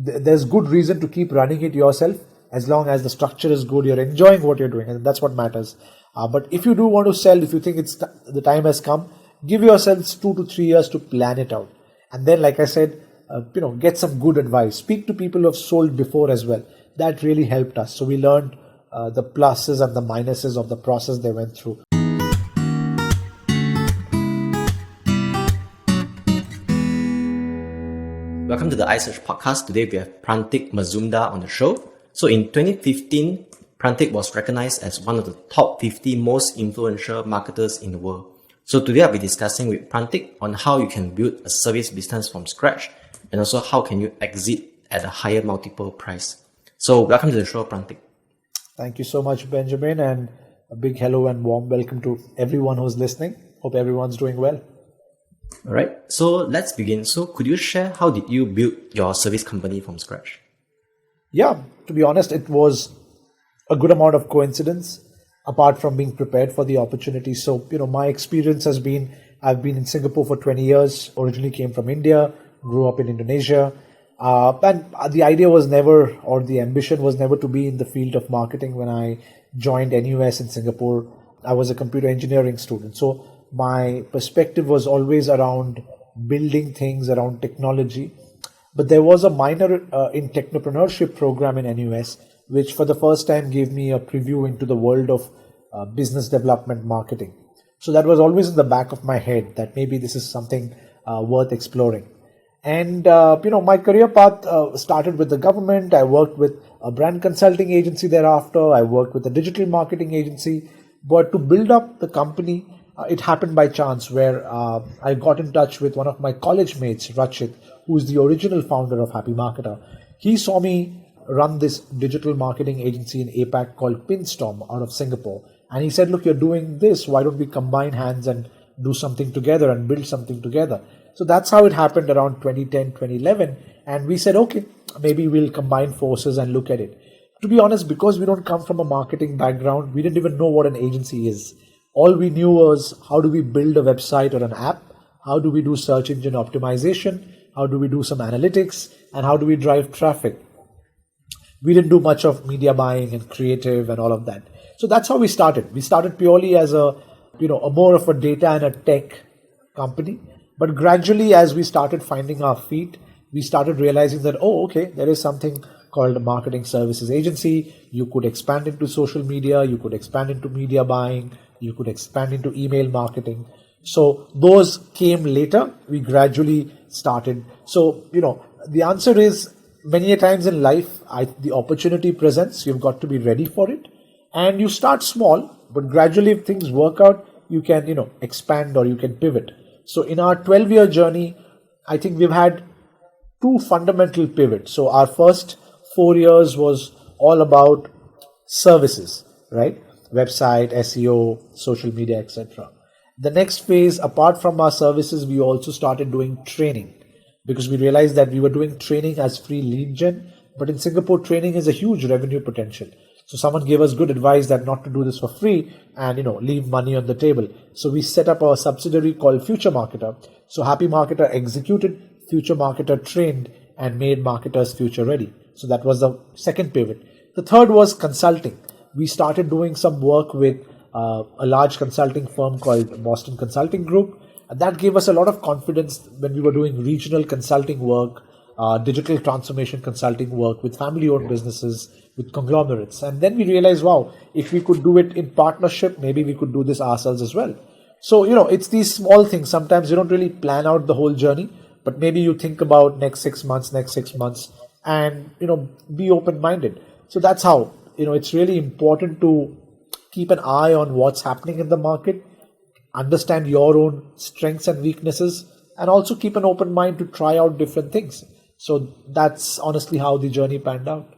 there's good reason to keep running it yourself as long as the structure is good, you're enjoying what you're doing, and that's what matters. But if you do want to sell, if you think the time has come, give yourselves 2 to 3 years to plan it out. And then, like I said, get some good advice. Speak to people who have sold before as well. That really helped us. So we learned the pluses and the minuses of the process they went through. Welcome to the iSearch podcast. Today we have Prantik Mazumdar on the show. So in 2015, Prantik was recognized as one of the top 50 most influential marketers in the world. So today I'll be discussing with Prantik on how you can build a service business from scratch and also how can you exit at a higher multiple price. So welcome to the show, Prantik. Thank you so much, Benjamin, and a big hello and warm welcome to everyone who's listening. Hope everyone's doing well. All right, so let's begin. So could you share how did you build your service company from scratch? Yeah, to be honest, it was a good amount of coincidence apart from being prepared for the opportunity. So, my experience has been, I've been in Singapore for 20 years, originally came from India, grew up in Indonesia. And the idea was never, or the ambition was never to be in the field of marketing. When I joined NUS in Singapore, I was a computer engineering student. So my perspective was always around building things around technology. But there was a minor in technopreneurship program in NUS, which for the first time gave me a preview into the world of business development marketing. So that was always in the back of my head that maybe this is something worth exploring. And, my career path started with the government. I worked with a brand consulting agency thereafter. I worked with a digital marketing agency. But to build up the company, it happened by chance where I got in touch with one of my college mates, Rachit, who is the original founder of Happy Marketer. He saw me run this digital marketing agency in APAC called Pinstorm out of Singapore. And he said, look, you're doing this. Why don't we combine hands and do something together and build something together? So that's how it happened around 2010, 2011. And we said, okay, maybe we'll combine forces and look at it. To be honest, because we don't come from a marketing background, we didn't even know what an agency is. All we knew was how do we build a website or an app? How do we do search engine optimization? How do we do some analytics? And how do we drive traffic? We didn't do much of media buying and creative and all of that. So that's how we started. We started purely as a more of a data and a tech company. But gradually, as we started finding our feet, we started realizing that, there is something called a marketing services agency. You could expand into social media. You could expand into media buying. You could expand into email marketing. So those came later. We gradually started. So, the answer is many a times in life, the opportunity presents. You've got to be ready for it. And you start small, but gradually if things work out, you can, expand or you can pivot. So in our 12-year journey, I think we've had two fundamental pivots. So our first 4 years was all about services, right? Website, SEO, social media, etc. The next phase, apart from our services, we also started doing training because we realized that we were doing training as free lead gen. But in Singapore, training is a huge revenue potential. So someone gave us good advice that not to do this for free and, leave money on the table. So we set up a subsidiary called Future Marketer. So Happy Marketer executed, Future Marketer trained and made marketers future ready. So that was the second pivot. The third was consulting. We started doing some work with a large consulting firm called Boston Consulting Group. And that gave us a lot of confidence when we were doing regional consulting work, digital transformation consulting work with family-owned businesses, with conglomerates. And then we realized, wow, if we could do it in partnership, maybe we could do this ourselves as well. So, it's these small things. Sometimes you don't really plan out the whole journey, but maybe you think about next 6 months and, be open-minded. So that's how, it's really important to keep an eye on what's happening in the market, understand your own strengths and weaknesses, and also keep an open mind to try out different things. So that's honestly how the journey panned out.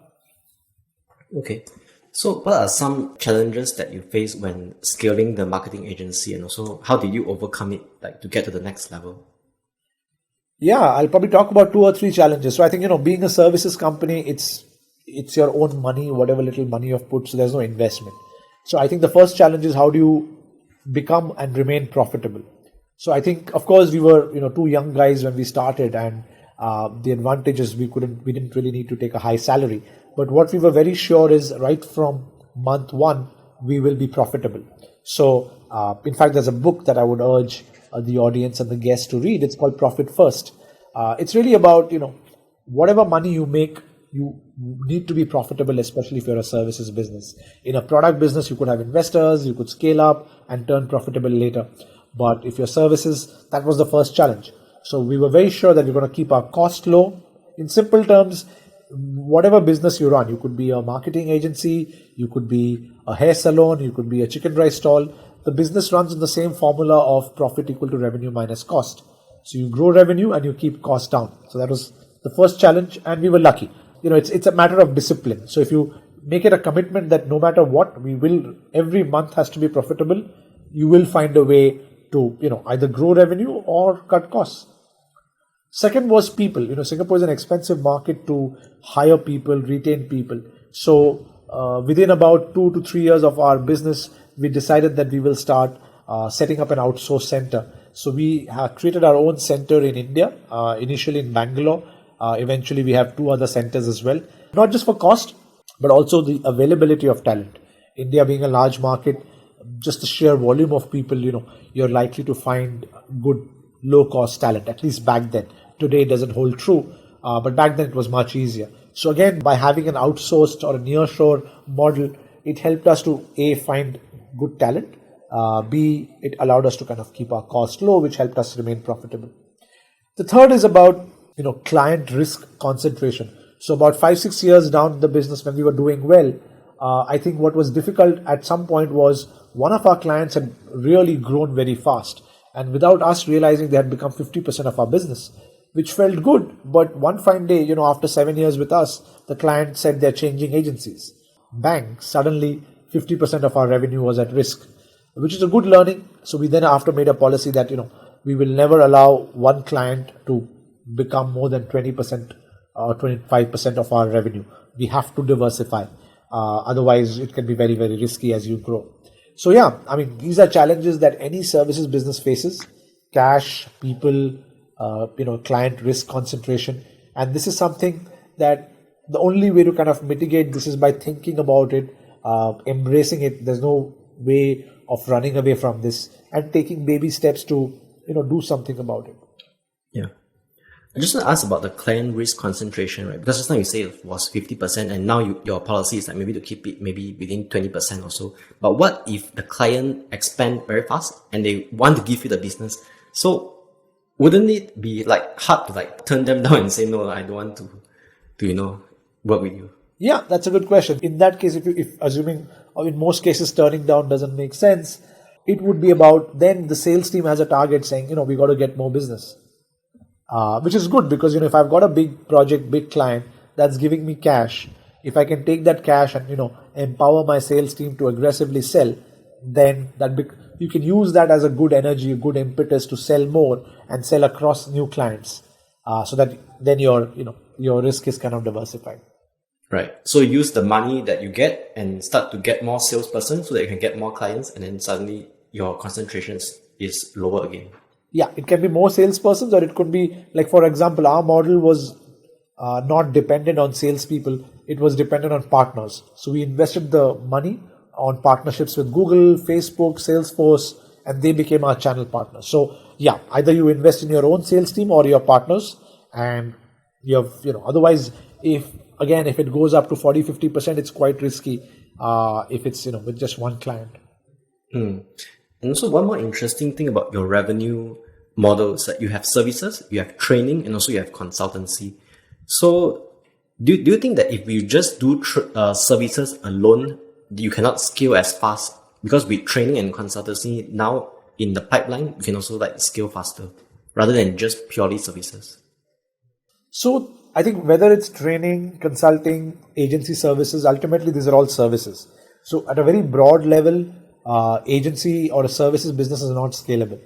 Okay. So what are some challenges that you face when scaling the marketing agency, and also how did you overcome it, to get to the next level? Yeah, I'll probably talk about 2 or 3 challenges. So I think, being a services company, it's your own money, whatever little money you've put, so there's no investment. So I think the first challenge is how do you become and remain profitable? So I think, of course, we were, 2 young guys when we started, and The advantage is we didn't really need to take a high salary. But what we were very sure is right from month one, we will be profitable. So, in fact, there's a book that I would urge the audience and the guests to read. It's called Profit First. It's really about, whatever money you make, you need to be profitable, especially if you're a services business. In a product business, you could have investors, you could scale up and turn profitable later. But if you're services, that was the first challenge. So we were very sure that we're going to keep our cost low. In simple terms, whatever business you run, you could be a marketing agency, you could be a hair salon, you could be a chicken rice stall. The business runs in the same formula of profit equal to revenue minus cost. So you grow revenue and you keep costs down. So that was the first challenge, and we were lucky. It's a matter of discipline. So if you make it a commitment that no matter what, we will, every month has to be profitable, you will find a way to, either grow revenue or cut costs. Second was people. Singapore is an expensive market to hire people, retain people. So within about 2 to 3 years of our business, we decided that we will start setting up an outsource center. So we have created our own center in India, initially in Bangalore. Eventually, we have 2 other centers as well, not just for cost, but also the availability of talent. India being a large market, just the sheer volume of people, you're likely to find good low-cost talent, at least back then. Today, it doesn't hold true, but back then it was much easier. So again, by having an outsourced or a nearshore model, it helped us to A, find good talent, B, it allowed us to kind of keep our cost low, which helped us remain profitable. The third is about client risk concentration. So about 5-6 years down the business, when we were doing well, I think what was difficult at some point was one of our clients had really grown very fast. And without us realizing, they had become 50% of our business, which felt good. But one fine day, after 7 years with us, the client said they're changing agencies. Bang, suddenly 50% of our revenue was at risk, which is a good learning. So we then after made a policy that, we will never allow one client to become more than 20% or 25% of our revenue. We have to diversify. Otherwise, it can be very, very risky as you grow. So yeah, these are challenges that any services business faces: cash, people, client risk concentration. And this is something that the only way to kind of mitigate this is by thinking about it, embracing it. There's no way of running away from this, and taking baby steps to, do something about it. Yeah. I just want to ask about the client risk concentration, right? Because just now you say it was 50%, and now your policy is like maybe to keep it maybe within 20% or so. But what if the client expand very fast and they want to give you the business? So wouldn't it be like hard to like turn them down and say, no, I don't want to work with you? Yeah, that's a good question. In that case, if assuming, or in most cases, turning down doesn't make sense, it would be about then the sales team has a target saying, we got to get more business. Which is good because, if I've got a big project, big client that's giving me cash, if I can take that cash and, empower my sales team to aggressively sell, then you can use that as a good energy, a good impetus to sell more and sell across new clients. So that then your risk is kind of diversified. Right. So use the money that you get and start to get more salesperson so that you can get more clients, and then suddenly your concentration is lower again. Yeah, it can be more salespersons, or it could be, like, for example, our model was not dependent on salespeople. It was dependent on partners. So we invested the money on partnerships with Google, Facebook, Salesforce, and they became our channel partners. So yeah, either you invest in your own sales team or your partners, and otherwise, if it goes up to 40-50%, it's quite risky if it's, with just one client. And also one more interesting thing about your revenue model is that you have services, you have training, and also you have consultancy. So do you think that if you just do services alone, you cannot scale as fast? Because with training and consultancy now in the pipeline, you can also like scale faster rather than just purely services. So I think whether it's training, consulting, agency services, ultimately these are all services. So at a very broad level, agency or a services business is not scalable,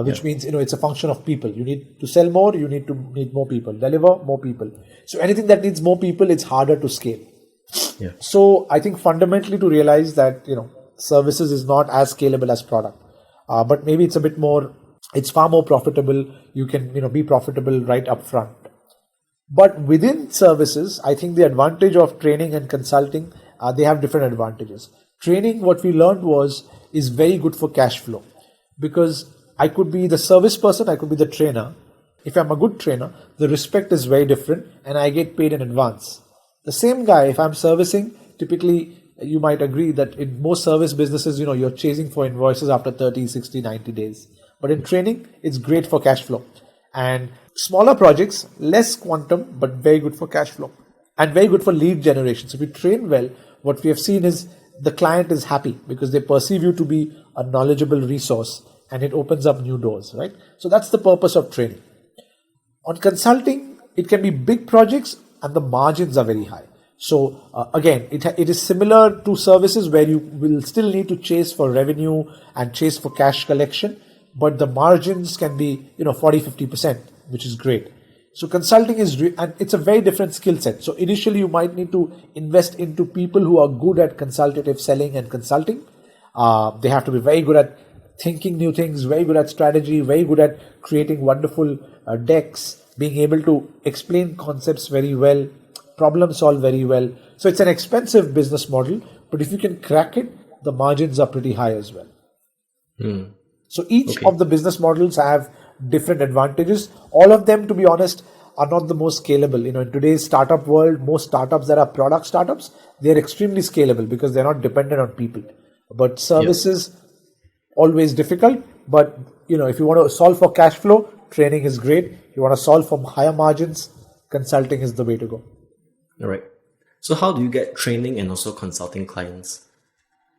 which means, it's a function of people. You need to sell more, you need more people, deliver more people. So anything that needs more people, it's harder to scale. Yeah. So I think fundamentally to realize that, services is not as scalable as product, but maybe it's far more profitable. You can, be profitable right up front. But within services, I think the advantage of training and consulting, they have different advantages. Training, what we learned is very good for cash flow, because I could be the service person, I could be the trainer. If I'm a good trainer, the respect is very different and I get paid in advance. The same guy, if I'm servicing, typically you might agree that in most service businesses, you're chasing for invoices after 30, 60, 90 days. But in training, it's great for cash flow. And smaller projects, less quantum, but very good for cash flow and very good for lead generation. So if you train well, what we have seen is the client is happy because they perceive you to be a knowledgeable resource, and it opens up new doors, right? So that's the purpose of training. On consulting, it can be big projects and the margins are very high. So again, it is similar to services where you will still need to chase for revenue and chase for cash collection, but the margins can be 40-50%, which is great. So consulting and it's a very different skill set. So initially you might need to invest into people who are good at consultative selling and consulting. They have to be very good at thinking new things, very good at strategy, very good at creating wonderful decks, being able to explain concepts very well, problem solve very well. So it's an expensive business model, but if you can crack it, the margins are pretty high as well. So each of the business models have different advantages. All of them, to be honest, are not the most scalable. In today's startup world, most startups that are product startups, they're extremely scalable because they're not dependent on people. But services, always difficult. But if you want to solve for cash flow, training is great. If you want to solve for higher margins, consulting is the way to go. All right. So how do you get training and also consulting clients?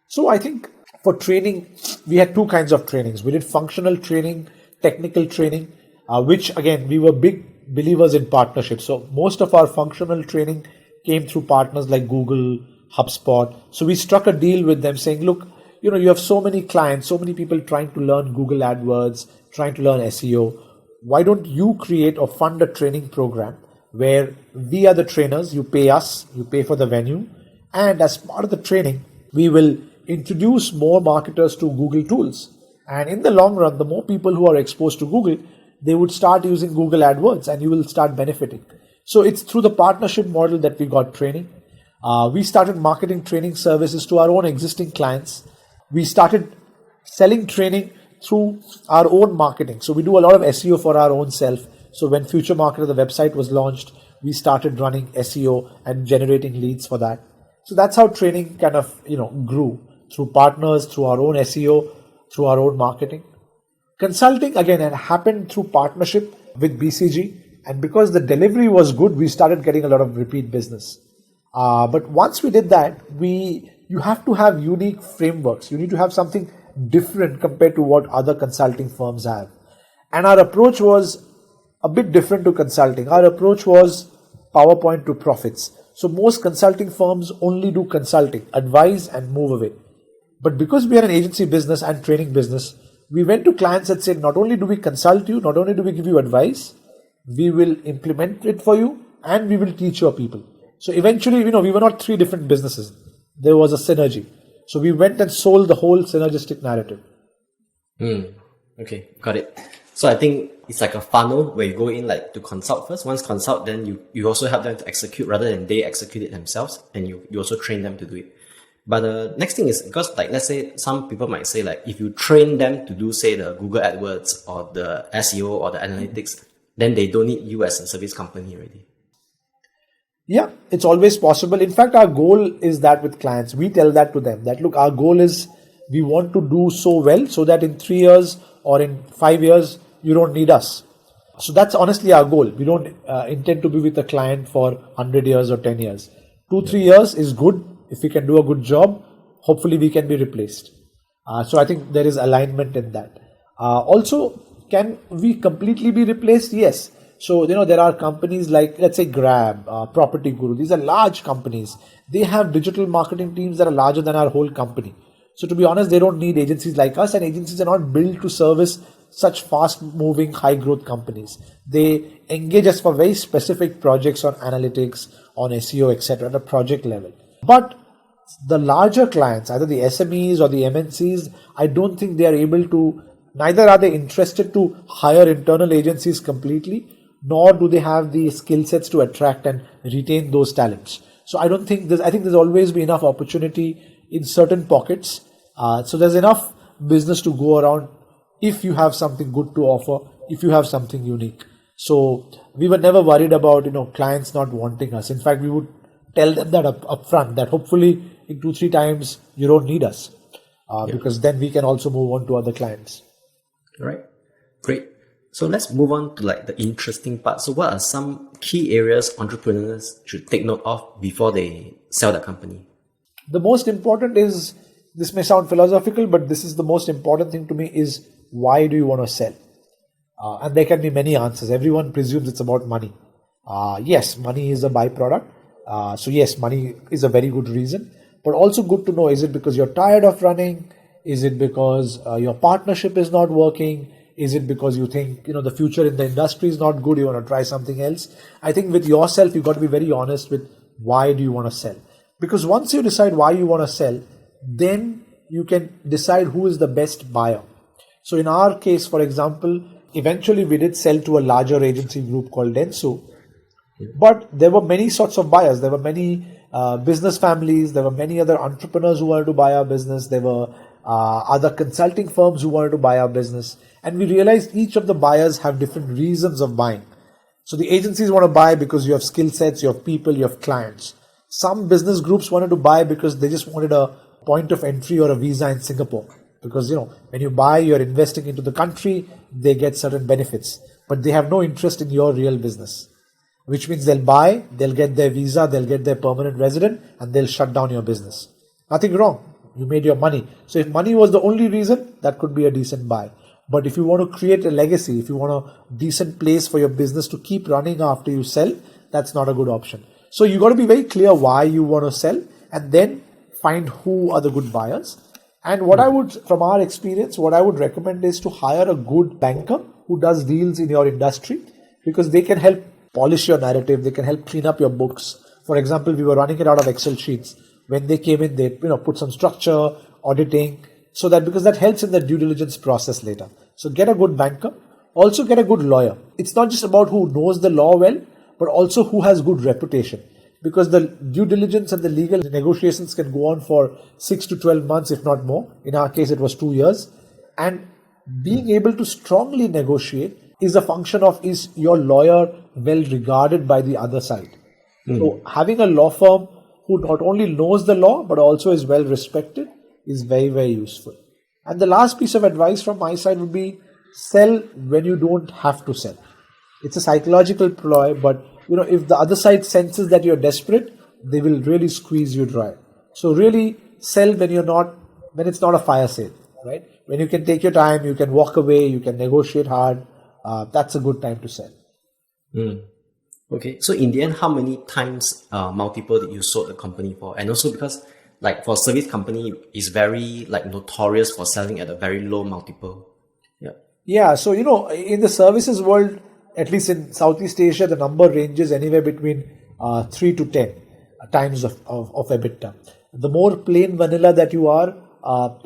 So I think for training, we had two kinds of trainings. We did functional training, technical training, which again, we were big believers in partnerships. So most of our functional training came through partners like Google, HubSpot. So we struck a deal with them saying, look, you have so many clients, so many people trying to learn Google AdWords, trying to learn SEO. Why don't you create or fund a training program where we are the trainers, you pay us, you pay for the venue, and as part of the training, we will introduce more marketers to Google tools. And in the long run, the more people who are exposed to Google, they would start using Google AdWords and you will start benefiting. So it's through the partnership model that we got training. We started marketing training services to our own existing clients. We started selling training through our own marketing. So we do a lot of SEO for our own self. So when Future Marketer, the website, was launched, we started running SEO and generating leads for that. So that's how training kind of, grew through partners, through our own SEO, through our own marketing. Consulting, again, had happened through partnership with BCG. And because the delivery was good, we started getting a lot of repeat business. But once we did that, you have to have unique frameworks. You need to have something different compared to what other consulting firms have. And our approach was a bit different to consulting. Our approach was PowerPoint to profits. So most consulting firms only do consulting, advise and move away. But because we are an agency business and training business, we went to clients and said, not only do we consult you, not only do we give you advice, we will implement it for you and we will teach your people. So eventually, we were not three different businesses. There was a synergy. So we went and sold the whole synergistic narrative. Okay, got it. So I think it's like a funnel where you go in like to consult first. Once consult, then you also help them to execute rather than they execute it themselves, and you also train them to do it. But the next thing is, because like, let's say some people might say like, if you train them to do say the Google AdWords or the SEO or the analytics, then they don't need you as a service company already. Yeah, it's always possible. In fact, our goal is that with clients, we tell that to them that, look, our goal is we want to do so well so that in 3 years or in 5 years, you don't need us. So that's honestly our goal. We don't intend to be with a client for 100 years or 10 years. 2-3 years is good. If we can do a good job, hopefully we can be replaced. So I think there is alignment in that. Also, can we completely be replaced? Yes. So, there are companies like, let's say, Grab, Property Guru. These are large companies. They have digital marketing teams that are larger than our whole company. So to be honest, they don't need agencies like us, and agencies are not built to service such fast-moving, high-growth companies. They engage us for very specific projects on analytics, on SEO, etc. at a project level. But the larger clients, either the SMEs or the MNCs, I don't think they are able to, neither are they interested to hire internal agencies completely, nor do they have the skill sets to attract and retain those talents. So I think there's always be enough opportunity in certain pockets. So there's enough business to go around if you have something good to offer, if you have something unique. So we were never worried about, clients not wanting us. In fact, we would tell them that up front, that hopefully in 2-3 times you don't need us, because then we can also move on to other clients. All right. Great. So let's move on to like the interesting part. So what are some key areas entrepreneurs should take note of before they sell the company? The most important is, this may sound philosophical, but this is the most important thing to me, is why do you want to sell? And there can be many answers. Everyone presumes it's about money. Yes, money is a byproduct. So yes, money is a very good reason, but also good to know, is it because you're tired of running? Is it because your partnership is not working? Is it because you think, the future in the industry is not good, you want to try something else? I think with yourself, you've got to be very honest with why do you want to sell? Because once you decide why you want to sell, then you can decide who is the best buyer. So in our case, for example, eventually we did sell to a larger agency group called Dentsu, but there were many sorts of buyers. There were many business families. There were many other entrepreneurs who wanted to buy our business. There were other consulting firms who wanted to buy our business. And we realized each of the buyers have different reasons of buying. So the agencies want to buy because you have skill sets, you have people, you have clients. Some business groups wanted to buy because they just wanted a point of entry or a visa in Singapore. Because, when you buy, you're investing into the country, they get certain benefits. But they have no interest in your real business. Which means they'll buy, they'll get their visa, they'll get their permanent resident, and they'll shut down your business. Nothing wrong. You made your money. So if money was the only reason, that could be a decent buy. But if you want to create a legacy, if you want a decent place for your business to keep running after you sell, that's not a good option. So you got to be very clear why you want to sell, and then find who are the good buyers. And from our experience, what I would recommend is to hire a good banker who does deals in your industry, because they can help polish your narrative, they can help clean up your books. For example, we were running it out of Excel sheets. When they came in, they put some structure, auditing, because that helps in the due diligence process later. So get a good banker. Also get a good lawyer. It's not just about who knows the law well, but also who has good reputation. Because the due diligence and the legal negotiations can go on for 6 to 12 months, if not more. In our case, it was 2 years. And being able to strongly negotiate is a function of, is your lawyer well regarded by the other side? So having a law firm who not only knows the law, but also is well respected is very, very useful. And the last piece of advice from my side would be, sell when you don't have to sell. It's a psychological ploy, but if the other side senses that you're desperate, they will really squeeze you dry. So really sell when it's not a fire sale, right? When you can take your time, you can walk away, you can negotiate hard. That's a good time to sell. Okay. So in the end, how many times multiple did you sold the company for? And also because for service company is very notorious for selling at a very low multiple. Yeah. So, in the services world, at least in Southeast Asia, the number ranges anywhere between 3 to 10 times of EBITDA. The more plain vanilla that you are,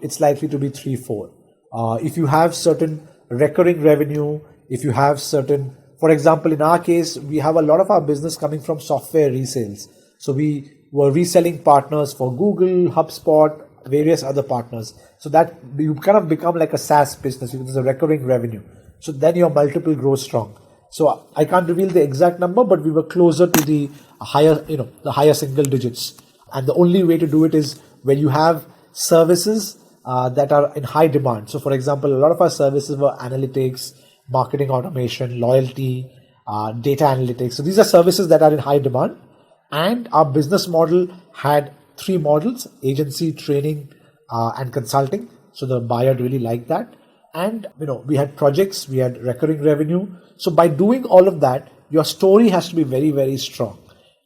it's likely to be 3-4. If you have certain recurring revenue, if you have certain, for example, in our case, we have a lot of our business coming from software resales. So we were reselling partners for Google, HubSpot, various other partners. So that you kind of become like a SaaS business. There's a recurring revenue. So then your multiple grows strong. So I can't reveal the exact number, but we were closer to the higher single digits. And the only way to do it is when you have services that are in high demand. So for example, a lot of our services were analytics, marketing automation, loyalty, data analytics. So these are services that are in high demand. And our business model had 3 models: agency, training, and consulting. So the buyer really liked that. And, we had projects, we had recurring revenue. So by doing all of that, your story has to be very, very strong.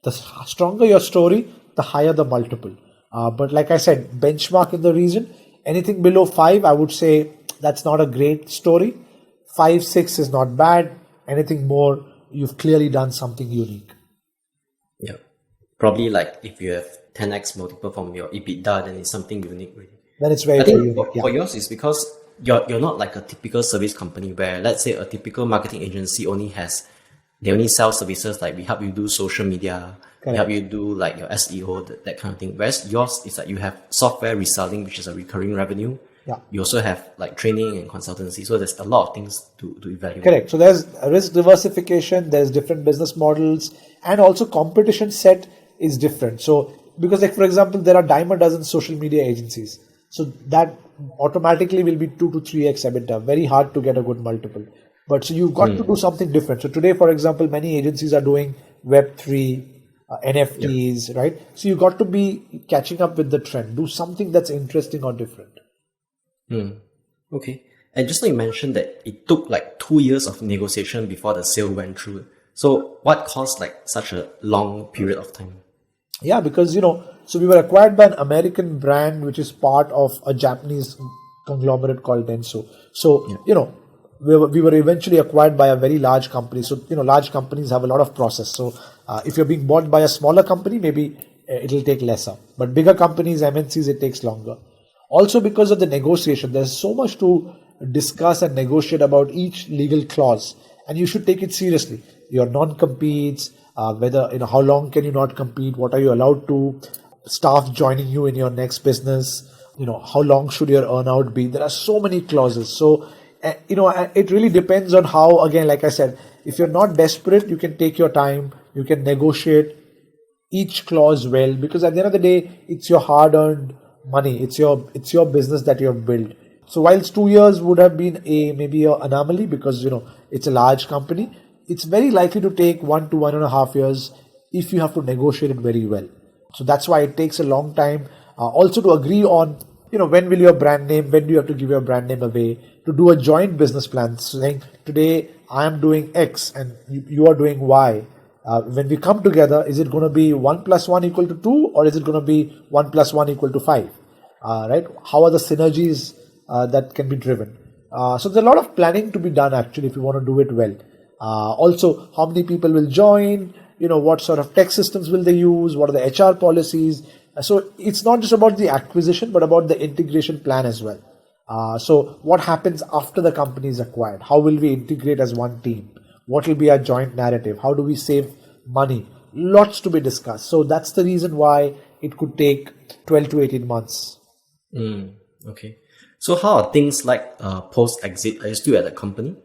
The stronger your story, the higher the multiple. But like I said, benchmark in the region, anything below 5, I would say that's not a great story. 5, 6 is not bad. Anything more, you've clearly done something unique. Yeah. Probably if you have 10x multiple from your EBITDA, then it's something unique really. Then it's very, I think very unique. for yours is because you're not like a typical service company where, let's say, a typical marketing agency only has they only sell services like we help you do social media, we Correct. help you do like your SEO, that kind of thing. Whereas yours is like you have software reselling, which is a recurring revenue. Yeah. You also have like training and consultancy. So there's a lot of things to evaluate. Correct. So there's risk diversification, there's different business models, and also competition set is different. So because like for example, there are dime a dozen social media agencies. So that automatically will be 2 to 3x EBITDA. Very hard to get a good multiple. But so you've got to do something different. So today, for example, many agencies are doing Web3, NFTs, right? So you got to be catching up with the trend. Do something that's interesting or different. Okay. And just like you mentioned that it took like 2 years of negotiation before the sale went through. So what caused like such a long period of time? Yeah, because, so we were acquired by an American brand, which is part of a Japanese conglomerate called Denso. So, we were eventually acquired by a very large company. So, large companies have a lot of process. So, if you're being bought by a smaller company, maybe it'll take lesser. But bigger companies, MNCs, it takes longer. Also, because of the negotiation, there's so much to discuss and negotiate about each legal clause, and you should take it seriously. Your non-competes, whether how long can you not compete, what are you allowed to, staff joining you in your next business, how long should your earnout be. There are so many clauses. So it really depends on how, again, like I said, if you're not desperate, you can take your time, you can negotiate each clause well, because at the end of the day, it's your hard-earned money, it's your business that you have built. So whilst 2 years would have been maybe an anomaly because it's a large company, it's very likely to take 1 to 1.5 years if you have to negotiate it very well. So that's why it takes a long time. Also to agree on when will your brand name, when do you have to give your brand name away, to do a joint business plan saying today I am doing X and you are doing Y. When we come together, is it going to be 1 plus 1 equal to 2, or is it going to be 1 plus 1 equal to 5? Right? How are the synergies that can be driven? So there's a lot of planning to be done actually if you want to do it well. Also, how many people will join? What sort of tech systems will they use? What are the HR policies? So it's not just about the acquisition, but about the integration plan as well. So what happens after the company is acquired? How will we integrate as one team? What will be our joint narrative? How do we save money? Lots to be discussed. So that's the reason why it could take 12 to 18 months. Okay. So how are things like post-exit? Are you still at the company?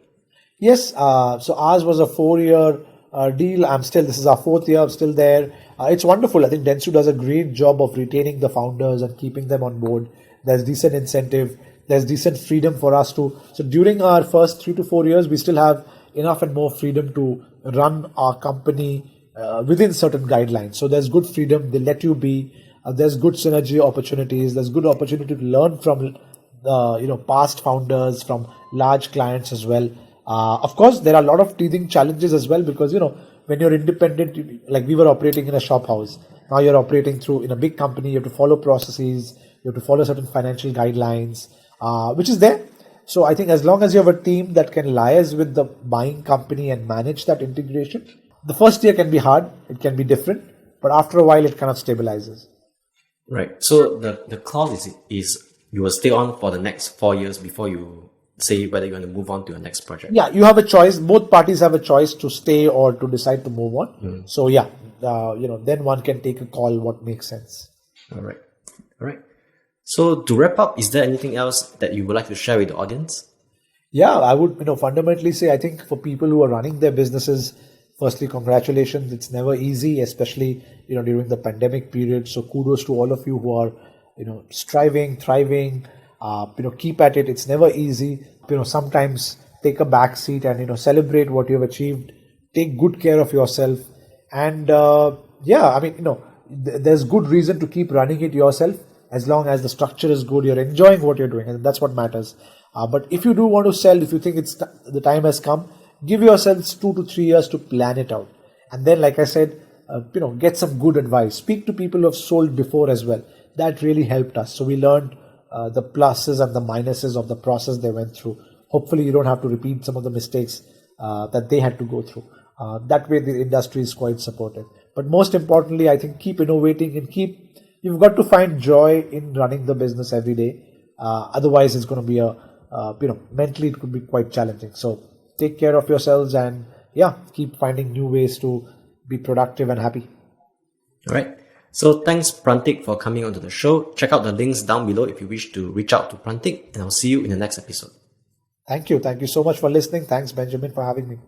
Yes. So ours was a 4-year deal. This is our 4th year. I'm still there. It's wonderful. I think Dentsu does a great job of retaining the founders and keeping them on board. There's decent incentive. There's decent freedom for us to. So during our first 3 to 4 years, we still have enough and more freedom to run our company within certain guidelines. So there's good freedom. They let you be. There's good synergy opportunities. There's good opportunity to learn from past founders, from large clients as well. Of course, there are a lot of teething challenges as well because when you're independent, like we were operating in a shop house. Now you're operating in a big company. You have to follow processes. You have to follow certain financial guidelines, which is there. So I think as long as you have a team that can liaise with the buying company and manage that integration, the first year can be hard, it can be different, but after a while it kind of stabilizes. Right. So the clause is you will stay on for the next 4 years before you say whether you want to move on to your next project. Yeah, you have a choice. Both parties have a choice to stay or to decide to move on. So yeah, then one can take a call what makes sense. All right. So to wrap up, is there anything else that you would like to share with the audience? Yeah, I would fundamentally say I think for people who are running their businesses, firstly, congratulations. It's never easy, especially during the pandemic period. So kudos to all of you who are striving, thriving. Keep at it. It's never easy. Sometimes take a back seat and celebrate what you've achieved. Take good care of yourself, and there's good reason to keep running it yourself. As long as the structure is good, you're enjoying what you're doing, and that's what matters. But if you do want to sell, if you think the time has come, give yourselves 2 to 3 years to plan it out. And then, like I said, get some good advice. Speak to people who have sold before as well. That really helped us. So we learned the pluses and the minuses of the process they went through. Hopefully, you don't have to repeat some of the mistakes that they had to go through. That way, the industry is quite supportive. But most importantly, I think keep innovating and you've got to find joy in running the business every day. Otherwise, it's going to be mentally it could be quite challenging. So take care of yourselves and keep finding new ways to be productive and happy. All right. So thanks, Prantik, for coming onto the show. Check out the links down below if you wish to reach out to Prantik, and I'll see you in the next episode. Thank you. Thank you so much for listening. Thanks, Benjamin, for having me.